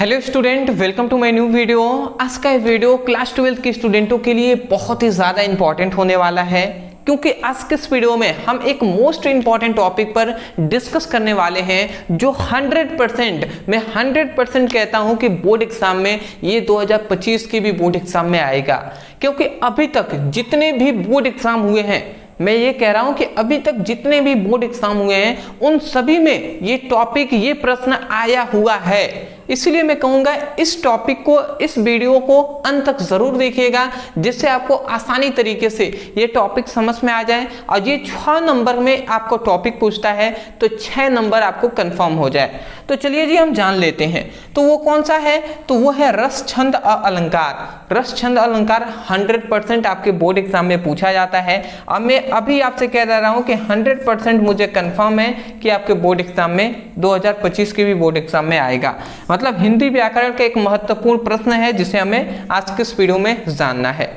Hello student, welcome to my new video. आज का video class 12 के स्टूडेंटों के लिए बहुत ही ज़्यादा इंपॉर्टेंट होने वाला है, क्योंकि आज के इस वीडियो में हम एक मोस्ट इंपॉर्टेंट टॉपिक पर डिस्कस करने वाले हैं जो 100% मैं 100% कहता हूं कि बोर्ड एग्जाम में ये 2025 की भी बोर्ड एग्जाम में आएगा। क्योंकि अभी तक जितने भी बोर्ड एग्जाम हुए हैं, मैं ये कह रहा हूं कि अभी तक जितने भी बोर्ड एग्जाम हुए हैं उन सभी में ये टॉपिक, ये प्रश्न आया हुआ है। इसलिए मैं कहूंगा इस टॉपिक को, इस वीडियो को अंत तक जरूर देखिएगा, जिससे आपको आसानी तरीके से ये टॉपिक समझ में आ जाए और ये 6 नंबर में आपको टॉपिक पूछता है तो 6 नंबर आपको कंफर्म हो जाए। तो चलिए जी हम जान लेते हैं। तो वो कौन सा है? तो वो है रस, छंद और अलंकार। रस, छंद, अलंकार 100% आपके बोर्ड एग्जाम में पूछा जाता है और मैं अभी आपसे कह दे रहा हूं कि 100% मुझे कंफर्म है कि आपके बोर्ड एग्जाम में 2025 की भी बोर्ड एग्जाम में आएगा। मतलब हिंदी व्याकरण का एक महत्वपूर्ण प्रश्न है जिसे हमें आज के इस वीडियो में जानना है।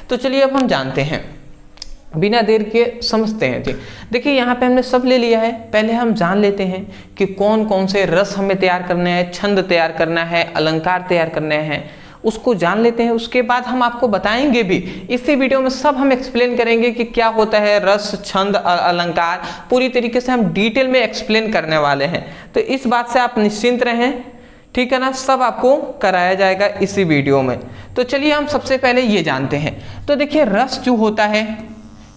तो चलिए अब हम जानते हैं, बिना देर के समझते हैं जी। देखिए यहाँ पे हमने सब ले लिया है, पहले हम जान लेते हैं कि कौन कौन से रस हमें तैयार करने हैं, छंद तैयार करना है, अलंकार तैयार करने हैं, उसको जान लेते हैं। उसके बाद हम आपको बताएंगे भी, इसी वीडियो में सब हम एक्सप्लेन करेंगे कि क्या होता है रस, छंद और अलंकार। पूरी तरीके से हम डिटेल में एक्सप्लेन करने वाले हैं, तो इस बात से आप निश्चिंत रहें, ठीक है ना। सब आपको कराया जाएगा इसी वीडियो में। तो चलिए हम सबसे पहले ये जानते हैं। तो देखिए रस जो होता है,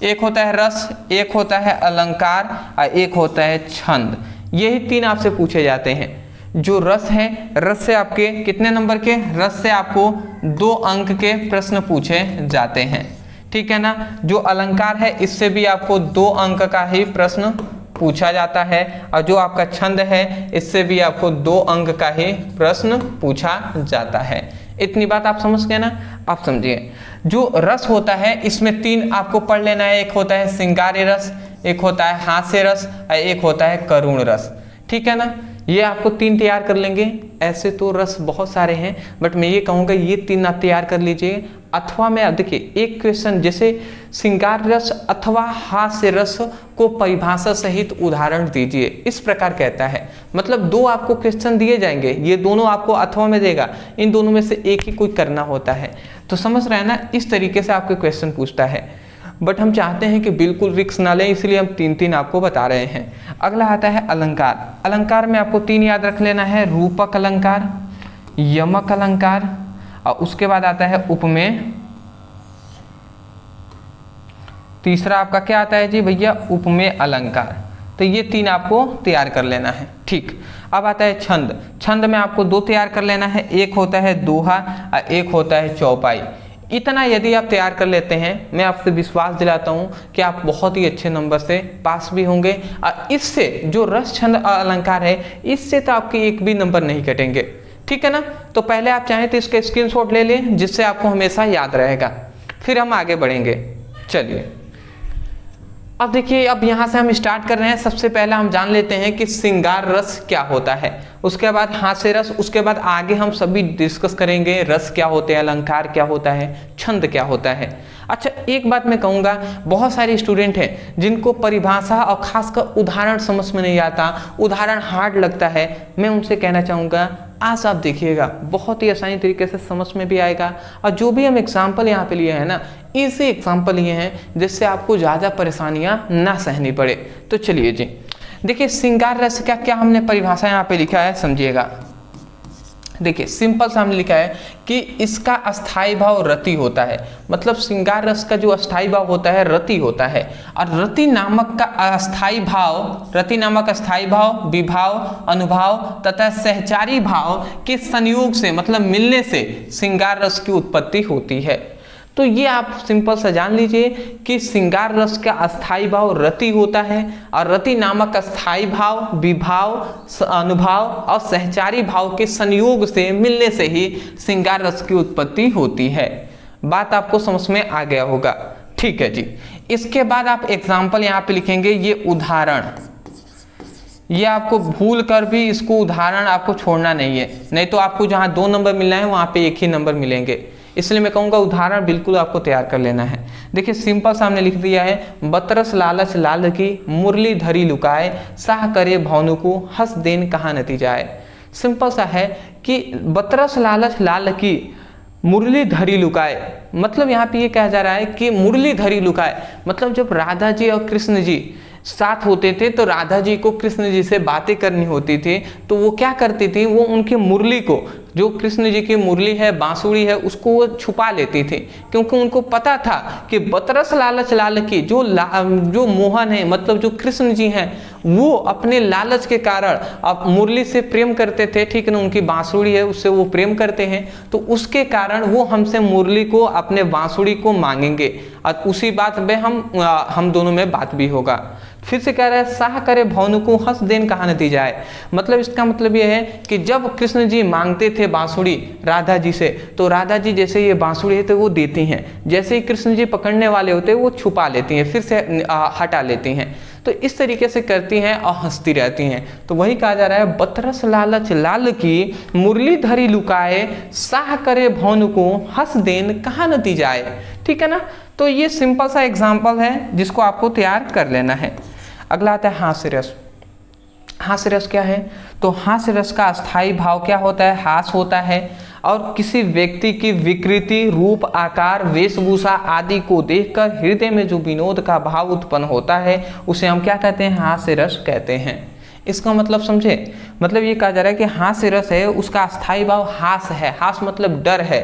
एक होता है रस, एक होता है अलंकार और एक होता है छंद। यही 3 आपसे पूछे जाते हैं। जो रस है, रस से आपके कितने नंबर के? रस से आपको 2 अंक के प्रश्न पूछे जाते हैं, ठीक है ना। जो अलंकार है इससे भी आपको 2 अंक का ही प्रश्न पूछा जाता है और जो आपका छंद है इससे भी आपको 2 अंक का ही प्रश्न पूछा जाता है। इतनी बात आप समझ गए ना। आप समझिए, जो रस होता है इसमें 3 आपको पढ़ लेना है। एक होता है श्रृंगार रस, एक होता है हास्य रस और एक होता है करुण रस, ठीक है ना। ये आपको 3 तैयार कर लेंगे। ऐसे तो रस बहुत सारे हैं, बट मैं ये कहूँगा ये 3 आप तैयार कर लीजिए। अथवा में देखिए एक क्वेश्चन जैसे श्रृंगार रस अथवा हास्य रस को परिभाषा सहित उदाहरण दीजिए, इस प्रकार कहता है। मतलब 2 आपको क्वेश्चन दिए जाएंगे, ये दोनों आपको अथवा में देगा, इन दोनों में से एक ही कोई करना होता है। तो समझ रहे हैं ना, इस तरीके से आपके क्वेश्चन पूछता है। बट हम चाहते हैं कि बिल्कुल रिस्क ना लें, इसलिए हम 3 आपको बता रहे हैं। अगला आता है अलंकार। अलंकार में आपको 3 याद रख लेना है, रूपक अलंकार, यमक अलंकार और उसके बाद आता है उपमेय। तीसरा आपका क्या आता है जी भैया? उपमेय अलंकार। तो ये 3 आपको तैयार कर लेना है, ठीक। अब आता है छंद। छंद में आपको 2 तैयार कर लेना है, एक होता है दोहा और एक होता है चौपाई। इतना यदि आप तैयार कर लेते हैं, मैं आपसे विश्वास दिलाता हूं कि आप बहुत ही अच्छे नंबर से पास भी होंगे। और इससे जो रस, छंद और अलंकार है, इससे तो आपके एक भी नंबर नहीं कटेंगे, ठीक है ना। तो पहले आप चाहें तो इसका स्क्रीनशॉट ले लें, जिससे आपको हमेशा याद रहेगा, फिर हम आगे बढ़ेंगे। चलिए अब देखिए, अब यहाँ से हम स्टार्ट कर रहे हैं। सबसे पहले हम जान लेते हैं कि श्रृंगार रस क्या होता है, उसके बाद हास्य रस, उसके बाद आगे हम सभी डिस्कस करेंगे रस क्या होते हैं, अलंकार क्या होता है, छंद क्या होता है। अच्छा, एक बात मैं कहूँगा, बहुत सारे स्टूडेंट हैं जिनको परिभाषा और खासकर उदाहरण समझ में नहीं आता, उदाहरण हार्ड लगता है। मैं उनसे कहना चाहूँगा आज आप देखिएगा, बहुत ही आसानी तरीके से समझ में भी आएगा। और जो भी हम एग्जाम्पल यहाँ पे लिए हैं ना, इसी एग्जाम्पल लिए हैं जिससे आपको ज़्यादा परेशानियाँ ना सहनी पड़े। तो चलिए जी, देखिए श्रृंगार रस का क्या हमने परिभाषा यहाँ पे लिखा है, समझिएगा। देखिए सिंपल सा हमने लिखा है कि इसका अस्थाई भाव रति होता है। मतलब श्रृंगार रस का जो अस्थाई भाव होता है रति होता है, और रति नामक का अस्थाई भाव, रति नामक अस्थाई भाव विभाव, अनुभाव तथा सहचारी भाव के संयोग से, मतलब मिलने से श्रृंगार रस की उत्पत्ति होती है। तो ये आप सिंपल सा जान लीजिए कि श्रृंगार रस का अस्थाई भाव रति होता है, और रति नामक अस्थाई भाव विभाव, अनुभाव और सहचारी भाव के संयोग से, मिलने से ही श्रृंगार रस की उत्पत्ति होती है। बात आपको समझ में आ गया होगा, ठीक है जी। इसके बाद आप एग्जाम्पल यहाँ पे लिखेंगे, ये उदाहरण। ये आपको भूल कर भी इसको उदाहरण आपको छोड़ना नहीं है, नहीं तो आपको जहाँ 2 नंबर मिलना है वहाँ पे 1 ही नंबर मिलेंगे। इसलिए मैं कहूँगा उदाहरण बिल्कुल आपको तैयार कर लेना है। देखिए सिंपल सामने लिख दिया है, बतरस लालच लाल की मुरली धरी लुकाए, साह करे भानु को हंस देन कहाँ नती जाए। सिंपल सा है कि बतरस लालच लाल की मुरली धरी लुकाए, मतलब यहाँ पे ये कहा जा रहा है कि मुरली धरी लुकाए, मतलब जब राधा जी और कृष्ण जी साथ होते थे तो राधा जी को कृष्ण जी से बातें करनी होती थी, तो वो क्या करती थी, वो उनकी मुरली को, जो कृष्ण जी की मुरली है, बांसुरी है, उसको वो छुपा लेती थी, क्योंकि उनको पता था कि बतरस लालच लाल की जो मोहन है, मतलब जो कृष्ण जी हैं, वो अपने लालच के कारण अब मुरली से प्रेम करते थे, ठीक है ना, उनकी बांसुरी है उससे वो प्रेम करते हैं, तो उसके कारण वो हमसे मुरली को, अपने बांसुरी को मांगेंगे और उसी बात में हम दोनों में बात भी होगा। फिर से कह रहा है साह करे भौनु को हंस देन कहा नती जाए, मतलब इसका मतलब यह है कि जब कृष्ण जी मांगते थे बांसुरी राधा जी से, तो राधा जी जैसे ये बांसुरी है तो वो देती हैं, जैसे ही कृष्ण जी पकड़ने वाले होते हैं वो छुपा लेती हैं, फिर से हटा लेती हैं, तो इस तरीके से करती हैं और हंसती रहती हैं। तो वही कहा जा रहा है बतरस लालच लाल की मुरली धरी लुकाए, साह करे भौनु को हंस देन कहा नती जाए, ठीक है ना। तो ये सिंपल सा एग्जाम्पल है जिसको आपको तैयार कर लेना है। अगला आता है हास्य रस। हास्य रस क्या है, तो हास्य रस का अस्थाई भाव क्या होता है, हास होता है, और किसी व्यक्ति की विकृति, रूप, आकार, वेशभूषा आदि को देखकर हृदय में जो विनोद का भाव उत्पन्न होता है उसे हम क्या कहते हैं, हास्य रस कहते हैं। इसका मतलब समझे, मतलब ये कहा जा रहा है कि हास्य रस है उसका अस्थाई भाव हास है, हास मतलब डर है,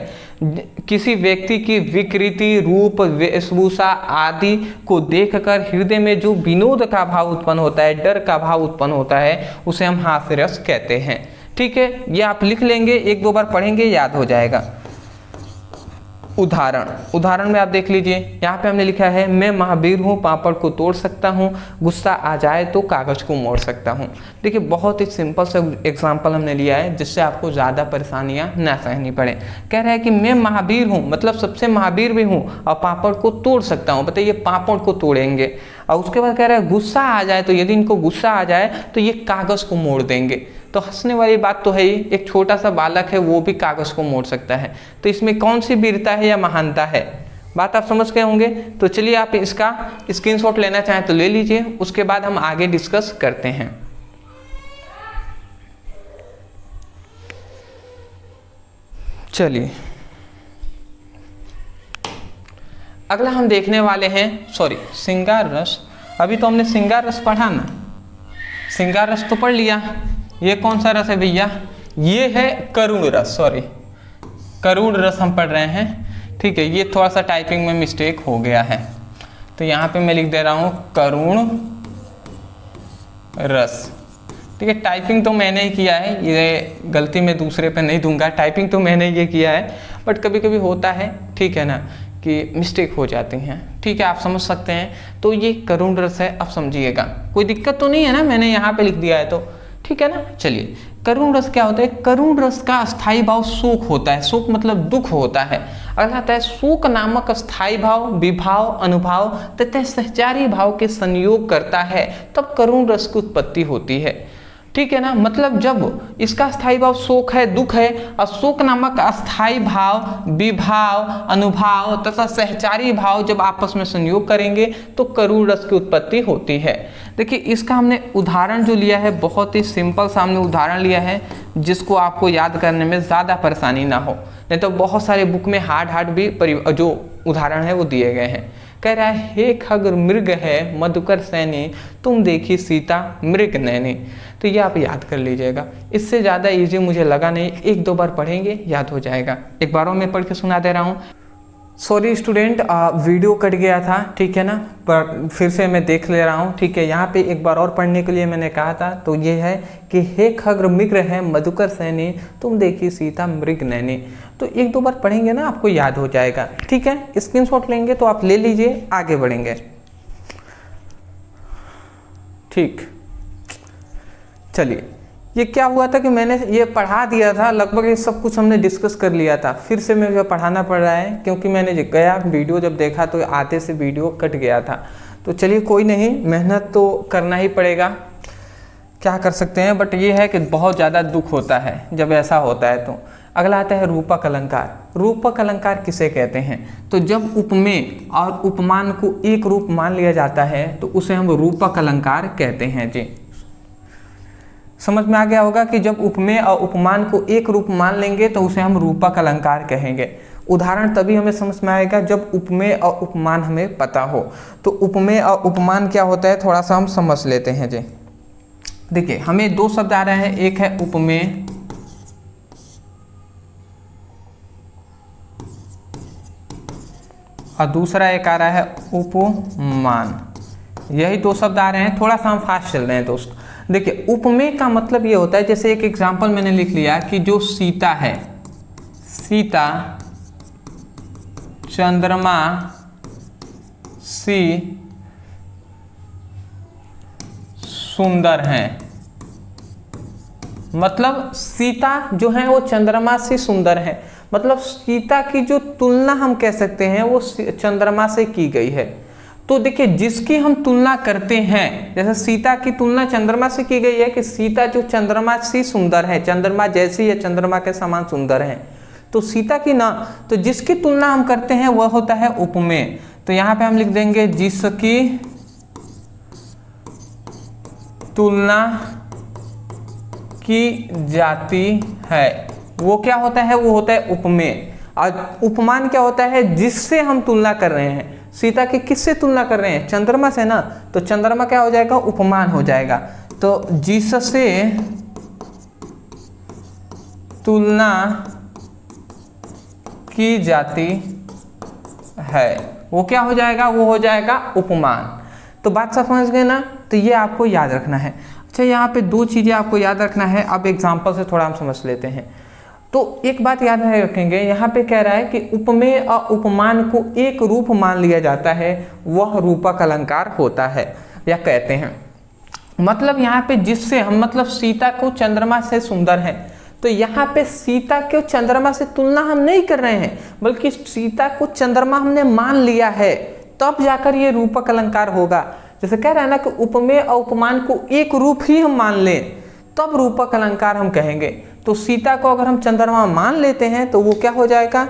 किसी व्यक्ति की विकृति, रूप, वेशभूषा आदि को देखकर हृदय में जो विनोद का भाव उत्पन्न होता है, डर का भाव उत्पन्न होता है, उसे हम हास्य रस कहते हैं, ठीक है। ये आप लिख लेंगे, एक दो बार पढ़ेंगे याद हो जाएगा। उदाहरण में आप देख लीजिए, यहाँ पे हमने लिखा है मैं महावीर हूँ, पापड़ को तोड़ सकता हूँ, गुस्सा आ जाए तो कागज को मोड़ सकता हूँ। देखिए बहुत ही सिंपल सा एग्जाम्पल हमने लिया है जिससे आपको ज़्यादा परेशानियाँ ना सहनी पड़े। कह रहा है कि मैं महावीर हूँ, मतलब सबसे महावीर भी हूँ, और पापड़ को तोड़ सकता हूँ, बताइए पापड़ को तोड़ेंगे। और उसके बाद कह रहा है गुस्सा आ जाए, तो यदि इनको गुस्सा आ जाए तो ये कागज़ को मोड़ देंगे। तो हंसने वाली बात तो है ही, एक छोटा सा बालक है वो भी कागज को मोड़ सकता है, तो इसमें कौन सी वीरता है या महानता है, बात आप समझ गए होंगे। तो चलिए आप इसका स्क्रीनशॉट लेना चाहें तो ले लीजिए, उसके बाद हम आगे डिस्कस करते हैं। चलिए अगला हम देखने वाले हैं, श्रृंगार रस। अभी तो हमने श्रृंगार रस पढ़ा ना, श्रृंगार रस तो पढ़ लिया। ये कौन सा रस है भैया, ये है करुण रस, करुण रस हम पढ़ रहे हैं, ठीक है। ये थोड़ा सा टाइपिंग में मिस्टेक हो गया है, तो यहाँ पे मैं लिख दे रहा हूँ करुण रस, ठीक है। टाइपिंग तो मैंने ही किया है, ये गलती मैं दूसरे पे नहीं दूंगा, टाइपिंग तो मैंने ये किया है, बट कभी कभी होता है, ठीक है ना, कि मिस्टेक हो जाती हैं, ठीक है, आप समझ सकते हैं। तो ये करुण रस है, आप समझिएगा, कोई दिक्कत तो नहीं है ना, मैंने यहाँ पे लिख दिया है तो ठीक है ना। चलिए करुण रस क्या होता है, करुण रस का अस्थाई भाव शोक होता है, शोक मतलब दुख होता है। अगला आता है शोक नामक अस्थाई भाव विभाव, अनुभाव तथा सहचारी भाव के संयोग करता है, तब करुण रस की उत्पत्ति होती है, ठीक है ना। मतलब जब इसका अस्थाई भाव शोक है, दुख है, और शोक नामक अस्थाई भाव विभाव, अनुभाव तथा सहचारी भाव जब आपस में संयोग करेंगे तो करुण रस की उत्पत्ति होती है। देखिए इसका हमने उदाहरण जो लिया है, बहुत ही सिंपल सा हमने उदाहरण लिया है जिसको आपको याद करने में ज़्यादा परेशानी ना हो, नहीं तो बहुत सारे बुक में हार्ड भी जो उदाहरण है वो दिए गए हैं। कह रहा है हे खग मृग है मधुकर सैनी, तुम देखी सीता मृग नैनी। तो ये आप याद कर लीजिएगा, इससे ज़्यादा इजी मुझे लगा नहीं, एक दो बार पढ़ेंगे याद हो जाएगा। एक बार और मैं पढ़ के सुना दे रहा हूँ। सॉरी स्टूडेंट, वीडियो कट गया था, ठीक है ना, पर फिर से मैं देख ले रहा हूँ, ठीक है। यहाँ पे एक बार और पढ़ने के लिए मैंने कहा था, तो ये है कि हे खग्र मिग्र है मधुकर सैनी, तुम देखी सीता मृग नैनी। तो एक दो बार पढ़ेंगे ना आपको याद हो जाएगा, ठीक है। स्क्रीनशॉट लेंगे तो आप ले लीजिए, आगे बढ़ेंगे, ठीक। चलिए ये क्या हुआ था कि मैंने ये पढ़ा दिया था, लगभग ये सब कुछ हमने डिस्कस कर लिया था, फिर से मुझे पढ़ाना पड़ रहा है क्योंकि मैंने गया वीडियो जब देखा तो आधे से वीडियो कट गया था। तो चलिए कोई नहीं, मेहनत तो करना ही पड़ेगा, क्या कर सकते हैं, बट ये है कि बहुत ज़्यादा दुख होता है जब ऐसा होता है। तो अगला आता है रूपक अलंकार। रूपक अलंकार किसे कहते हैं, तो जब उपमेय और उपमान को एक रूप मान लिया जाता है तो उसे हम रूपक अलंकार कहते हैं जी। समझ में आ गया होगा कि जब उपमेय और उपमान को एक रूप मान लेंगे तो उसे हम रूपक अलंकार कहेंगे। उदाहरण तभी हमें समझ में आएगा जब उपमेय और उपमान हमें पता हो। तो उपमेय और उपमान क्या होता है थोड़ा सा हम समझ लेते हैं जी। देखिए हमें दो शब्द आ रहे हैं, एक है उपमेय और दूसरा एक आ रहा है उपमान। यही दो शब्द आ रहे हैं, थोड़ा सा हम फास्ट चल रहे हैं दोस्त। देखिए उपमेय का मतलब ये होता है, जैसे एक एग्जांपल मैंने लिख लिया कि जो सीता है, सीता चंद्रमा सी सुंदर है। मतलब सीता जो है वो चंद्रमा से सुंदर है, मतलब सीता की जो तुलना हम कह सकते हैं वो चंद्रमा से की गई है। तो देखिए जिसकी हम तुलना करते हैं, जैसे सीता की तुलना चंद्रमा से की गई है कि सीता जो चंद्रमा से सुंदर है, चंद्रमा जैसी या चंद्रमा के समान सुंदर है, तो सीता की ना, तो जिसकी तुलना हम करते हैं वह होता है उपमेय। तो यहाँ पे हम लिख देंगे जिसकी तुलना की जाती है वो क्या होता है, वो होता है उपमेय। और उपमान क्या होता है, जिससे हम तुलना कर रहे हैं। सीता की किससे तुलना कर रहे हैं, चंद्रमा से ना, तो चंद्रमा क्या हो जाएगा, उपमान हो जाएगा। तो जिससे तुलना की जाती है वो क्या हो जाएगा, वो हो जाएगा उपमान। तो बात समझ गए ना, तो ये आपको याद रखना है। अच्छा यहाँ पे दो चीजें आपको याद रखना है। अब एग्जांपल से थोड़ा हम समझ लेते हैं। तो एक बात याद रखेंगे, यहाँ पे कह रहा है कि उपमेय और उपमान को एक रूप मान लिया जाता है, वह रूपक अलंकार होता है या कहते हैं। मतलब यहाँ पे जिससे हम, मतलब सीता को चंद्रमा से सुंदर है, तो यहाँ पे सीता को चंद्रमा से तुलना हम नहीं कर रहे हैं, बल्कि सीता को चंद्रमा हमने मान लिया है, तब जाकर ये रूपक अलंकार होगा। जैसे कह रहा है ना कि उपमेय और उपमान को एक रूप ही हम मान लें तब रूपक अलंकार हम कहेंगे। तो सीता को अगर हम चंद्रमा मान लेते हैं तो वो क्या हो जाएगा,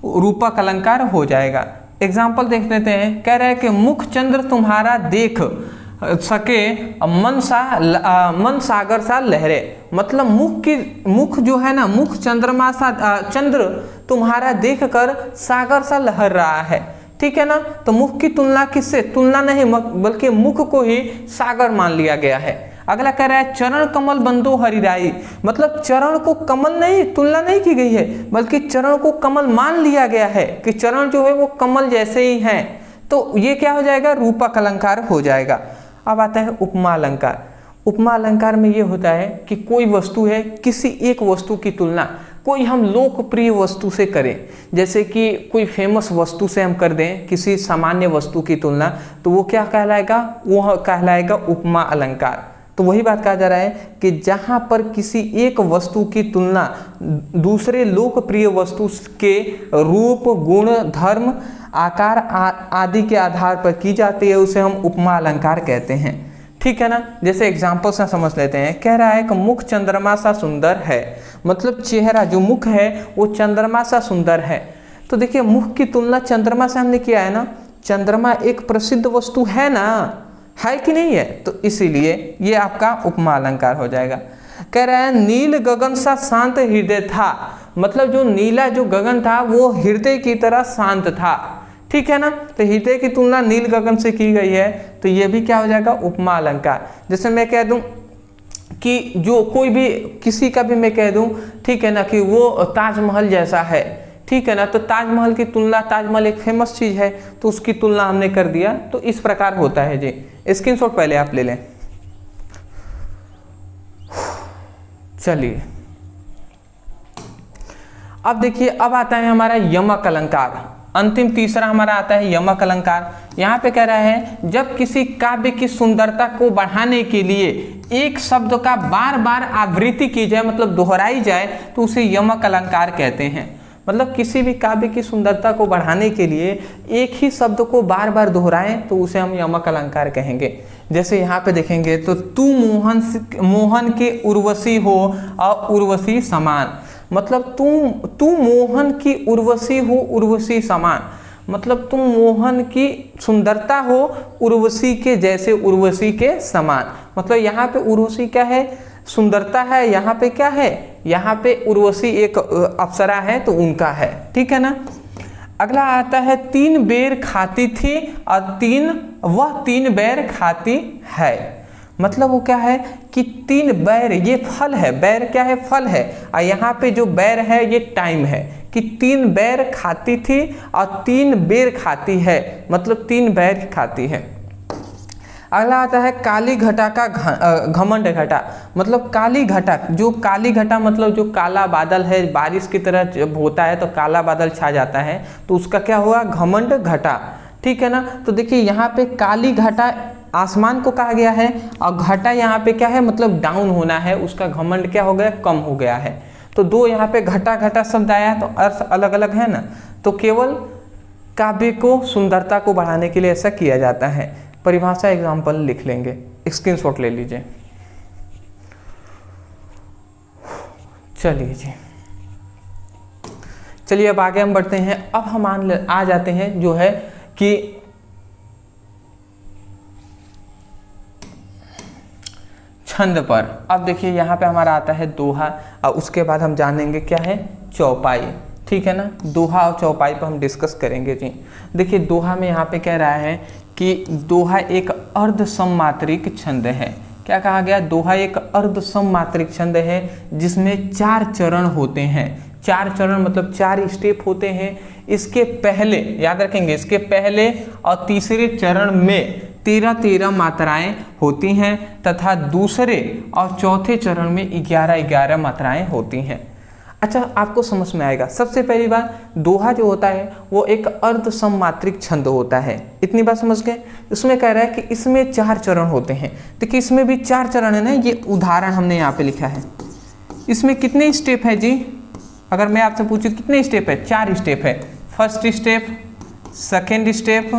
रूपक अलंकार हो जाएगा। एग्जाम्पल देख लेते हैं। कह रहा है कि मुख चंद्र तुम्हारा देख सके मन सागर सा लहरे। मतलब मुख जो है ना, मुख चंद्रमा सा, चंद्र तुम्हारा देखकर सागर सा लहर रहा है, ठीक है ना। तो मुख की तुलना किससे, तुलना नहीं बल्कि मुख को ही सागर मान लिया गया है। अगला कह रहा है चरण कमल बंदो हरिराई। मतलब चरण को कमल नहीं, तुलना नहीं की गई है, बल्कि चरण को कमल मान लिया गया है कि चरण जो है वो कमल जैसे ही हैं। तो ये क्या हो जाएगा, रूपक अलंकार हो जाएगा। अब आता है उपमा अलंकार। उपमा अलंकार में ये होता है कि कोई वस्तु है, किसी एक वस्तु की तुलना कोई हम लोकप्रिय वस्तु से करें, जैसे कि कोई फेमस वस्तु से हम कर दें किसी सामान्य वस्तु की तुलना, तो वो क्या कहलाएगा, वो कहलाएगा उपमा अलंकार। तो वही बात कहा जा रहा है कि जहाँ पर किसी एक वस्तु की तुलना दूसरे लोकप्रिय वस्तु के रूप, गुण, धर्म, आकार आदि के आधार पर की जाती है, उसे हम उपमा अलंकार कहते हैं, ठीक है ना। जैसे एग्जाम्पल से समझ लेते हैं। कह रहा है कि मुख चंद्रमा सा सुंदर है। मतलब चेहरा जो मुख है वो चंद्रमा सा सुंदर है। तो देखिए मुख की तुलना चंद्रमा से हमने किया है ना, चंद्रमा एक प्रसिद्ध वस्तु है ना, है कि नहीं है, तो इसीलिए ये आपका उपमा अलंकार हो जाएगा। कह रहा है नील गगन सा शांत हृदय था। मतलब जो नीला जो गगन था वो हृदय की तरह शांत था, ठीक है ना। तो हृदय की तुलना नील गगन से की गई है, तो ये भी क्या हो जाएगा, उपमा अलंकार। जैसे मैं कह दूं कि जो कोई भी किसी का भी मैं कह दूं, ठीक है ना, कि वो ताजमहल जैसा है, ठीक है ना। तो ताजमहल की तुलना, ताजमहल एक फेमस चीज है, तो उसकी तुलना हमने कर दिया। तो इस प्रकार होता है जी। स्क्रीनशॉट पहले आप ले लें। चलिए अब देखिए, अब आता है हमारा यमक अलंकार। अंतिम तीसरा हमारा आता है यमक अलंकार। यहाँ पे कह रहा है जब किसी काव्य की सुंदरता को बढ़ाने के लिए एक शब्द का बार बार आवृत्ति की जाए, मतलब दोहराई जाए, तो उसे यमक अलंकार कहते हैं। मतलब किसी भी काव्य की सुंदरता को बढ़ाने के लिए एक ही शब्द को बार बार दोहराएं तो उसे हम यमक अलंकार कहेंगे। जैसे यहाँ पे देखेंगे तो तू मोहन के उर्वशी हो और उर्वशी समान। मतलब तू मोहन की उर्वशी हो, उर्वशी समान। मतलब तुम मोहन की सुंदरता हो, उर्वशी के जैसे, उर्वशी के समान। मतलब यहाँ पे उर्वशी क्या है, सुंदरता है, यहाँ पे क्या है, यहाँ पे उर्वशी एक अप्सरा है तो उनका है, ठीक है ना। अगला आता है 3 बेर खाती थी और वह 3 बेर खाती है। मतलब वो क्या है कि 3 बैर, ये फल है, बैर क्या है, फल है, और यहाँ पे जो बैर है ये टाइम है कि 3 बैर खाती थी और 3 बेर खाती है, मतलब 3 बैर खाती है। अगला आता है काली घटा का घमंड घटा। मतलब काली घटा, जो काली घटा मतलब जो काला बादल है, बारिश की तरह जब होता है तो काला बादल छा जाता है तो उसका क्या हुआ, घमंड घटा, ठीक है ना। तो देखिए यहाँ पे काली घटा आसमान को कहा गया है और घटा यहाँ पे क्या है, मतलब डाउन होना है, उसका घमंड क्या हो गया, कम हो गया है। तो 2 यहाँ पे घटा घटा शब्द आया तो अर्थ अलग अलग है ना। तो केवल काव्य को सुंदरता को बढ़ाने के लिए ऐसा किया जाता है। परिभाषा एग्जाम्पल लिख लेंगे, स्क्रीनशॉट ले लीजिए। चलिए जी, चलिए अब आगे हम बढ़ते हैं। अब हम आ जाते हैं जो है कि छंद पर। अब देखिए यहाँ पे हमारा आता है दोहा और उसके बाद हम जानेंगे क्या है, चौपाई, ठीक है ना। दोहा और चौपाई पर हम डिस्कस करेंगे जी। देखिए दोहा में यहाँ पे कह रहा है कि दोहा एक अर्ध सममात्रिक छंद है। क्या कहा गया, दोहा एक अर्ध सममात्रिक छंद है जिसमें 4 चरण होते हैं। 4 चरण मतलब 4 स्टेप होते हैं। इसके पहले, याद रखेंगे, इसके पहले और तीसरे चरण में 13 मात्राएं होती हैं तथा दूसरे और चौथे चरण में 11 मात्राएं होती हैं। अच्छा, आपको समझ में आएगा। सबसे पहली बात, दोहा जो होता है वो एक अर्ध सममात्रिक छंद होता है। इतनी बात समझ गए। इसमें कह रहा है कि इसमें 4 चरण होते हैं। देखिए इसमें भी 4 चरण है ना, ये उदाहरण हमने यहाँ पे लिखा है। इसमें कितने स्टेप है जी, अगर मैं आपसे पूछूं कितने स्टेप है, 4 स्टेप है। First step, second step,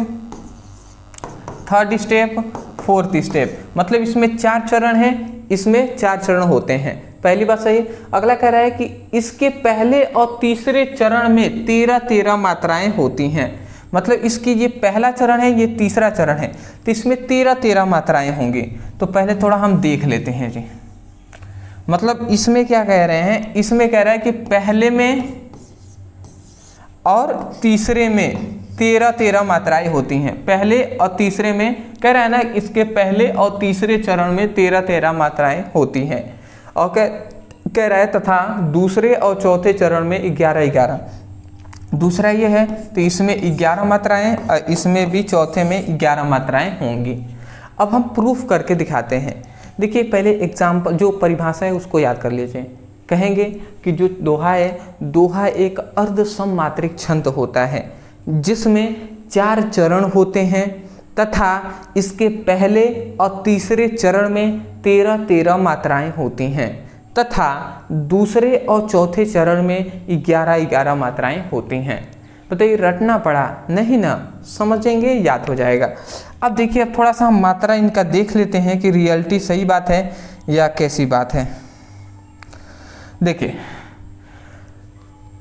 third step, fourth step, मतलब इसमें 4 चरण है, इसमें 4 चरण होते हैं। पहली बात सही। अगला कह रहा है कि इसके पहले और तीसरे चरण में 13 मात्राएं होती हैं। मतलब इसकी ये पहला चरण है, ये तीसरा चरण है, तो इसमें 13 मात्राएं होंगी। तो पहले थोड़ा हम देख लेते हैं जी। मतलब इसमें क्या कह रहे हैं, इसमें कह रहा है कि पहले में और तीसरे में 13 मात्राएं होती हैं। पहले और तीसरे में कह रहा है ना, इसके पहले और तीसरे चरण में 13 मात्राएं होती हैं। और कह रहा है तथा दूसरे और चौथे चरण में 11। दूसरा ये है तो इसमें 11 मात्राएं और इसमें भी चौथे में 11 मात्राएं होंगी। अब हम प्रूफ करके दिखाते हैं। देखिए पहले एग्जाम्पल, जो परिभाषा है उसको याद कर लीजिए। कहेंगे कि जो दोहा है, दोहा एक अर्ध सममात्रिक छंद होता है जिसमें 4 चरण होते हैं तथा इसके पहले और तीसरे चरण में 13 मात्राएं होती हैं तथा दूसरे और चौथे चरण में 11 मात्राएं होती हैं। बताइए, रटना पड़ा नहीं ना, समझेंगे, याद हो जाएगा। अब देखिए, अब थोड़ा सा हम मात्रा इनका देख लेते हैं कि रियलिटी सही बात है या कैसी बात है। देखिए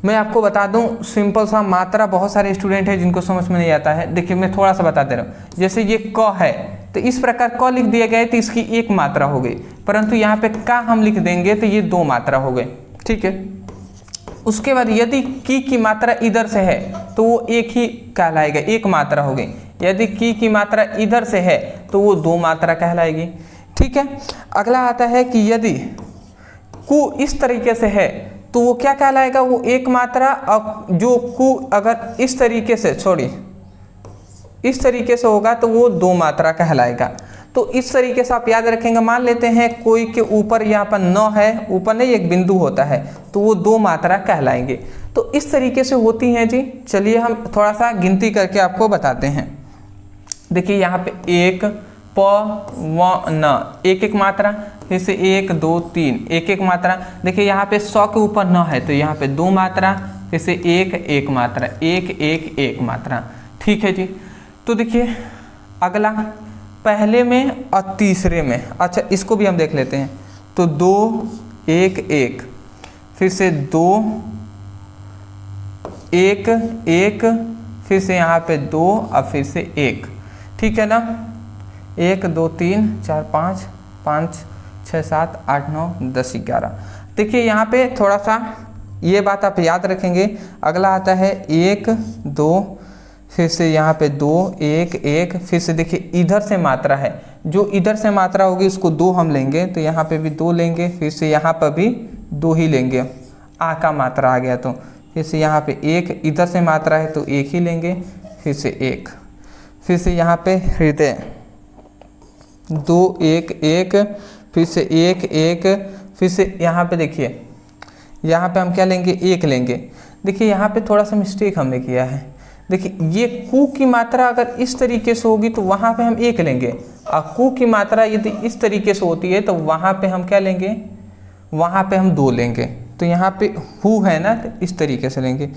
मैं आपको बता दूं, सिंपल सा मात्रा बहुत सारे स्टूडेंट हैं जिनको समझ में नहीं आता है। देखिए मैं थोड़ा सा बता दे रहा हूँ। जैसे ये क है तो इस प्रकार क लिख दिया गया है तो इसकी 1 मात्रा हो गई, परंतु यहाँ पे का हम लिख देंगे तो ये 2 मात्रा हो गए, ठीक है। उसके बाद यदि की मात्रा इधर से है तो वो 1 ही कहलाएगा, 1 मात्रा हो गई। यदि की मात्रा इधर से है तो वो 2 मात्रा कहलाएगी, ठीक है। अगला आता है कि यदि कु इस तरीके से है तो वो क्या कहलाएगा, वो 1 मात्रा। और जो कु अगर इस तरीके से, इस तरीके से होगा तो वो 2 मात्रा कहलाएगा। तो इस तरीके से आप याद रखेंगे। मान लेते हैं कोई के ऊपर यहाँ पर 9 है, ऊपर नहीं एक बिंदु होता है, तो वो 2 मात्रा कहलाएंगे। तो इस तरीके से होती हैं जी। चलिए हम थोड़ा सा गिनती करके आपको बताते हैं। देखिए यहाँ पे 1 प व न, 1 मात्रा, फिर से 1 2 3 1 मात्रा। देखिए यहाँ पे 100 के ऊपर 9 है तो यहाँ पे 2 मात्रा, फिर से 1 मात्रा, 1 मात्रा, ठीक है जी। तो देखिए अगला पहले में और तीसरे में, अच्छा इसको भी हम देख लेते हैं। तो 2 1 फिर से 2 1 फिर से यहाँ पे 2 और फिर से 1, ठीक है ना। 1 2 3 4 5 5 6 7 8 9 10 11। देखिए यहाँ पे थोड़ा सा ये बात आप याद रखेंगे। अगला आता है 1 2, फिर से यहाँ पे 2 1 1, फिर से देखिए इधर से मात्रा है, जो इधर से मात्रा होगी उसको 2 हम लेंगे, तो यहाँ पे भी 2 लेंगे, फिर से यहाँ पर भी 2 ही लेंगे, आ का मात्रा आ गया, तो फिर से यहाँ पे 1, इधर से मात्रा है तो 1 ही लेंगे, फिर से 1, फिर से यहाँ पे हृदय 2 1 1, फिर से 1 1, फिर से यहाँ पे देखिए यहाँ पे हम क्या लेंगे, 1 लेंगे। देखिए यहाँ पे थोड़ा सा मिस्टेक हमने किया है। देखिए ये कु की मात्रा अगर इस तरीके से होगी तो वहाँ पे हम 1 लेंगे, और कु की मात्रा यदि इस तरीके से होती है तो वहाँ पे हम क्या लेंगे, वहाँ पे हम 2 लेंगे। तो यहाँ पे हु है ना, तो इस तरीके से लेंगे,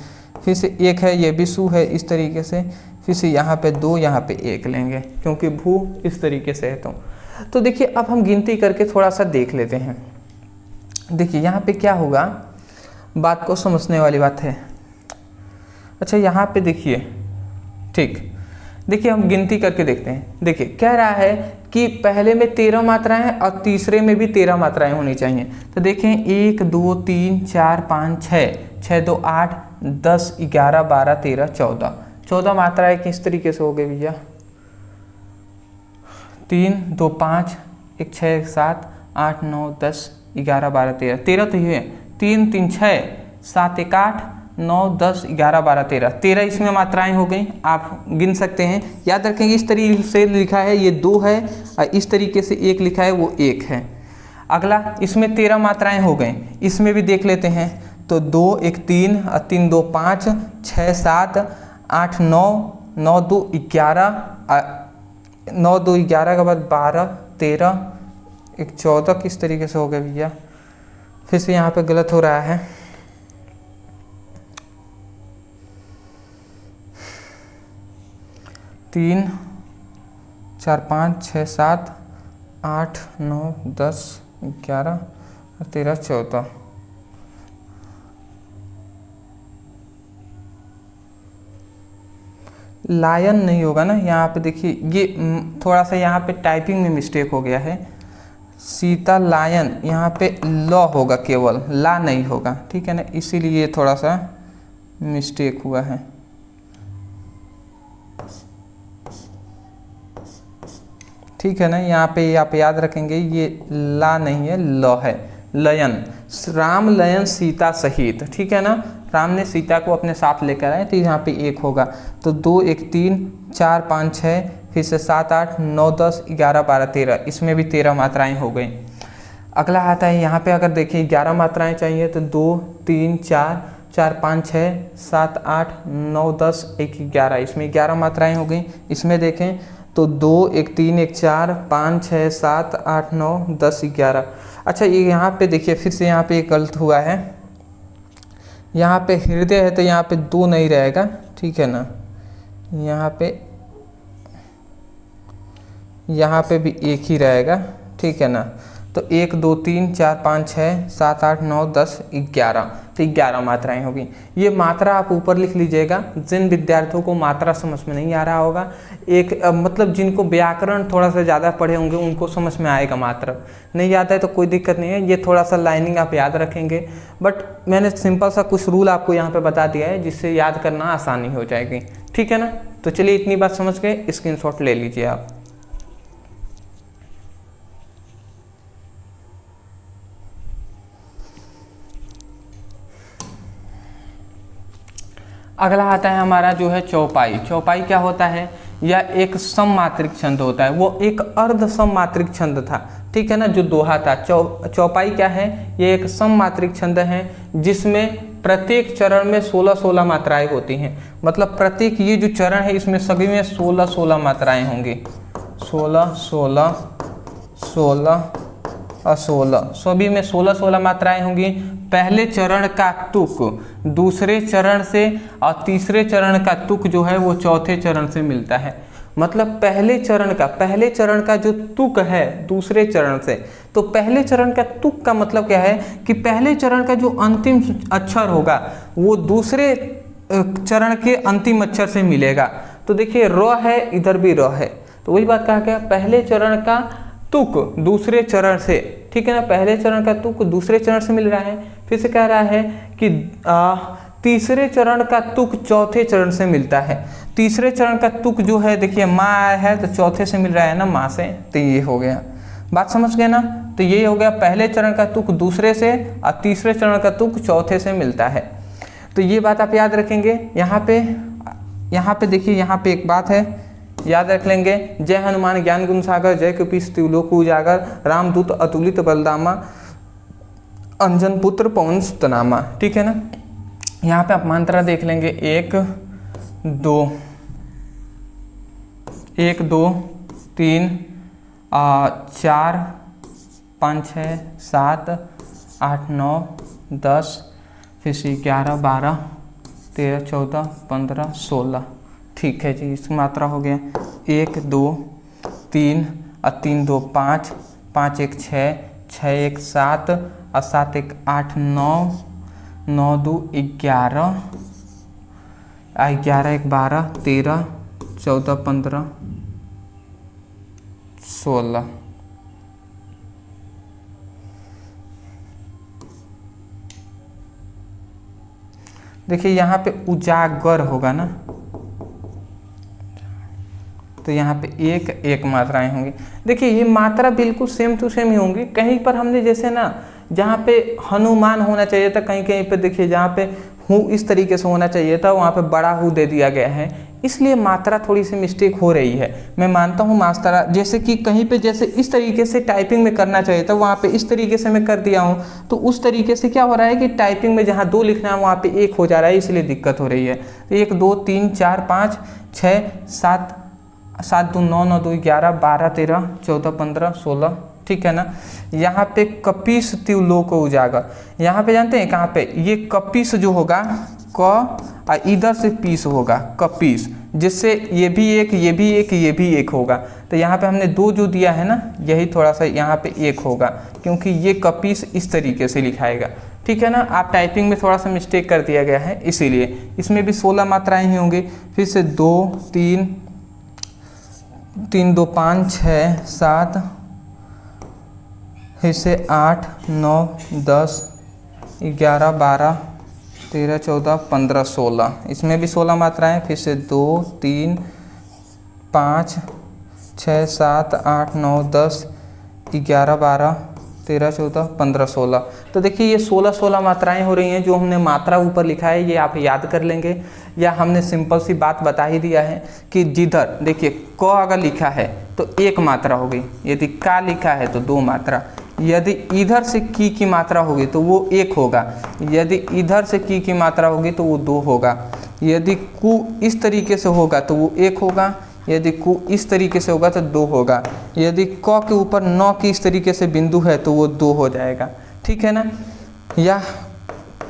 फिर से 1 है, ये भी सु है इस तरीके से, फिर से यहाँ पे 2, यहाँ पे 1 लेंगे, क्योंकि भू इस तरीके से है। तो देखिए अब हम गिनती करके थोड़ा सा देख लेते हैं। देखिए यहाँ पे क्या होगा, बात को समझने वाली बात है। अच्छा यहाँ पे देखिए, ठीक, देखिए हम गिनती करके देखते हैं। देखिए कह रहा है कि पहले में 13 मात्राएं हैं और तीसरे में भी 13 मात्राएं होनी चाहिए। तो देखें 1 2 3 4 5 6, 6 2 8 10 11 12 13 14, 14 मात्राएं किस तरीके से हो गई भैया, 3 2 5 1 6 1 7 8 9 10 11 12 13, 13 तो ये है, 3 3 6 7 1 8 9 10 11 12 13, 13 इसमें मात्राएं हो गई, आप गिन सकते हैं। याद रखेंगे इस तरीके से लिखा है ये 2 है, और इस तरीके से 1 लिखा है वो 1 है। अगला इसमें 13 मात्राएं हो गई, इसमें भी देख लेते हैं। तो 2 1 3 और 3 2 5 6 7 8 9 9 2 11, 9 2 11 के बाद 12 13 1 14 किस तरीके से हो गया भैया, फिर से यहाँ पे गलत हो रहा है। 3 4 5 6 7 8 9 10 11 13 14, लायन नहीं होगा ना यहाँ पे। देखिए ये थोड़ा सा यहाँ पे टाइपिंग में मिस्टेक हो गया है, सीता लायन यहाँ पे ल होगा, केवल ला नहीं होगा, ठीक है ना, इसीलिए थोड़ा सा मिस्टेक हुआ है। ठीक है ना, यहाँ पे आप याद रखेंगे ये ला नहीं है, ल है, लयन, राम लयन सीता सहित, ठीक है ना, राम ने सीता को अपने साथ लेकर आए, तो यहाँ पे 1 होगा। तो 2 1 3 4 5 6, फिर से 7 8 9 10 11 12 13, इसमें भी 13 मात्राएं हो गई। अगला आता है यहाँ पे, अगर देखिए 11 मात्राएं चाहिए तो 2 3 4 4 5 6 7 8 9 10 1 11, इसमें 11 मात्राएं हो गई। इसमें देखें तो 2 1 3 1 4 5 6 7 8 9 10 11। अच्छा ये यहाँ पे देखिए फिर से यहाँ पे एक गलत हुआ है, यहाँ पे हृदय है तो यहाँ पे 2 नहीं रहेगा, ठीक है ना, यहाँ पे भी 1 ही रहेगा, ठीक है ना। तो 1 2 3 4 5 6 7 8 9 10 11, तो 11 मात्राएं होगी। ये मात्रा आप ऊपर लिख लीजिएगा। जिन विद्यार्थियों को मात्रा समझ में नहीं आ रहा होगा, मतलब जिनको व्याकरण थोड़ा सा ज़्यादा पढ़े होंगे उनको समझ में आएगा, मात्रा नहीं आता है तो कोई दिक्कत नहीं है, ये थोड़ा सा लाइनिंग आप याद रखेंगे। बट मैंने सिंपल सा कुछ रूल आपको यहाँ पे बता दिया है जिससे याद करना आसानी हो जाएगी, ठीक है ना। तो चलिए इतनी बात समझ गए, स्क्रीनशॉट ले लीजिए आप। अगला आता है हमारा जो है चौपाई। चौपाई क्या होता है, यह एक सममात्रिक छंद होता है, वो एक अर्ध सममात्रिक छंद था, ठीक है ना, जो दोहा था। चौपाई क्या है, ये एक सममात्रिक छंद है जिसमें प्रत्येक चरण में 16-16 मात्राएं होती हैं। मतलब प्रत्येक ये जो चरण है इसमें सभी में 16-16 मात्राएं होंगी, 16 16 16 और 16, सभी में 16-16 मात्राएं होंगी। पहले चरण का तुक दूसरे चरण से और तीसरे चरण का तुक जो है वो चौथे चरण से मिलता है। मतलब पहले चरण का जो तुक है दूसरे चरण से, तो पहले चरण का तुक का मतलब क्या है कि पहले चरण का जो अंतिम अक्षर होगा वो दूसरे चरण के अंतिम अक्षर से मिलेगा। तो देखिए र है, इधर भी र है, तो वही बात कहा गया, पहले चरण का तुक दूसरे चरण से ठीक है ना। पहले चरण का तुक दूसरे चरण से मिल रहा है, फिर से कह रहा है कि तीसरे चरण का तुक चौथे चरण से मिलता है। तीसरे चरण का तुक जो है देखिए माँ आया है तो चौथे से मिल रहा है ना माँ से, तो ये हो गया। बात समझ गए ना। तो ये हो गया पहले चरण का तुक दूसरे से और तीसरे चरण का तुक चौथे से मिलता है। तो ये बात आप याद रखेंगे। यहाँ पे देखिए, यहाँ पे एक बात है याद रख लेंगे। जय हनुमान ज्ञान गुण सागर, जय कपीस त्रिलोक उजागर, रामदूत अतुलित बलदामा, अंजन पुत्र पवन सुतनामा। ठीक है ना। यहाँ पे आप मात्रा देख लेंगे 1 2 3 4 5 6 7 8 9 10, फिर से 11 12 13 14 15 16। ठीक है जी, इसकी मात्रा हो गया 1 2 3 और 3 2 5, 5 1 6, 6 1 7 और 7 1 8 9, 9 2 11, 11 1 12 13 14 15 16। देखिए यहाँ पे उजागर होगा ना, तो यहाँ पे एक मात्राएं होंगी। देखिए ये मात्रा बिल्कुल सेम टू सेम ही होंगी। कहीं पर हमने जैसे ना जहाँ पे हनुमान होना चाहिए था, कहीं कहीं पे देखिए जहाँ पे हूँ इस तरीके से होना चाहिए था, वहाँ पे बड़ा हूँ दे दिया गया है, इसलिए मात्रा थोड़ी सी मिस्टेक हो रही है। मैं मानता हूँ मात्रा, जैसे कि कहीं पे जैसे इस तरीके से टाइपिंग में करना चाहिए था, वहाँ पे इस तरीके से मैं कर दिया हूँ, तो उस तरीके से क्या हो रहा है कि टाइपिंग में जहाँ 2 लिखना है वहाँ पे 1 हो जा रहा है, इसलिए दिक्कत हो रही है। तो 1 2 3 4 5 6 7 7 2 9 9 2 11 12 13 14 15 16। ठीक है ना। यहाँ पे कपीस त्रिलोक उजागर, यहाँ पे जानते हैं कहाँ पे ये कपीस जो होगा क इधर से पीस होगा कपीस, जिससे ये भी एक ये भी एक ये भी एक होगा। तो यहाँ पे हमने 2 जो दिया है ना, यही थोड़ा सा यहाँ पे 1 होगा, क्योंकि ये कपीस इस तरीके से लिखाएगा। ठीक है ना। आप टाइपिंग में थोड़ा सा मिस्टेक कर दिया गया है, इसीलिए इसमें भी 16 मात्राएं ही होंगी। फिर से 2 3 3 2 5 6 7, फिर से 8 9 10 11 12 13 14 15 16, इसमें भी 16 मात्राएं। फिर से 2 3 5 6 7 8 9 10 11 12 13 14 15 16। तो देखिए ये 16 मात्राएं हो रही हैं। जो हमने मात्रा ऊपर लिखा है ये आप याद कर लेंगे, या हमने सिंपल सी बात बता ही दिया है कि जिधर देखिए क अगर लिखा है तो 1 मात्रा होगी, यदि का लिखा है तो 2 मात्रा, यदि इधर से की मात्रा होगी तो वो 1 होगा, यदि इधर से की मात्रा होगी तो वो 2 होगा, यदि कु इस तरीके से होगा तो वो 1 होगा, यदि कु इस तरीके से होगा तो 2 होगा, यदि क के ऊपर 9 की इस तरीके से बिंदु है तो वो 2 हो जाएगा। ठीक है ना। या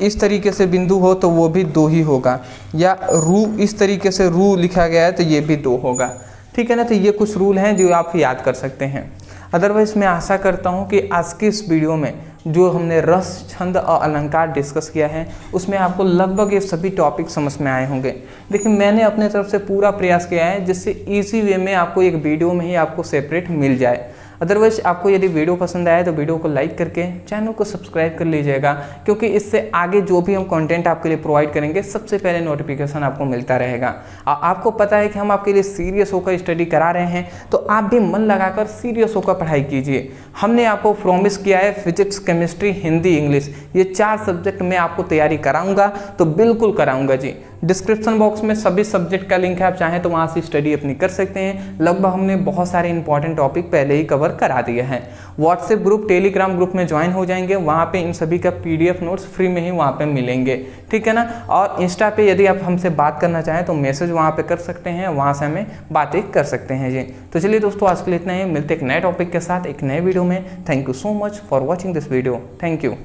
इस तरीके से बिंदु हो तो वो भी 2 ही होगा, या रू इस तरीके से रू लिखा गया है तो ये भी 2 होगा। ठीक है ना। तो ये कुछ रूल हैं जो आप याद कर सकते हैं। अदरवाइज मैं आशा करता हूँ कि आज की इस वीडियो में जो हमने रस छंद और अलंकार डिस्कस किया है उसमें आपको लगभग ये सभी टॉपिक समझ में आए होंगे। देखिए मैंने अपने तरफ से पूरा प्रयास किया है जिससे इजी वे में आपको एक वीडियो में ही आपको सेपरेट मिल जाए। अदरवाइज आपको यदि वीडियो पसंद आए तो वीडियो को लाइक करके चैनल को सब्सक्राइब कर लीजिएगा, क्योंकि इससे आगे जो भी हम कंटेंट आपके लिए प्रोवाइड करेंगे सबसे पहले नोटिफिकेशन आपको मिलता रहेगा। आपको पता है कि हम आपके लिए सीरियस होकर स्टडी करा रहे हैं, तो आप भी मन लगाकर सीरियस होकर पढ़ाई कीजिए। हमने आपको प्रॉमिस किया है फिजिक्स केमिस्ट्री हिंदी इंग्लिश ये 4 सब्जेक्ट में आपको तैयारी कराऊंगा, तो बिल्कुल कराऊंगा जी। डिस्क्रिप्शन बॉक्स में सभी सब्जेक्ट का लिंक है, आप चाहें तो वहाँ से स्टडी अपनी कर सकते हैं। लगभग हमने बहुत सारे इंपॉर्टेंट टॉपिक पहले ही कवर करा दिए हैं। व्हाट्सएप ग्रुप टेलीग्राम ग्रुप में ज्वाइन हो जाएंगे, वहाँ पे इन सभी का PDF नोट्स फ्री में ही वहाँ पे मिलेंगे। ठीक है ना। और इंस्टा पे यदि आप हमसे बात करना चाहें तो मैसेज वहाँ पे कर सकते हैं, वहाँ से हमें बातें कर सकते हैं जी। तो चलिए दोस्तों आज के लिए इतना ही, मिलते एक नए टॉपिक के साथ एक नए वीडियो में। Thank you so much for watching this video. Thank you.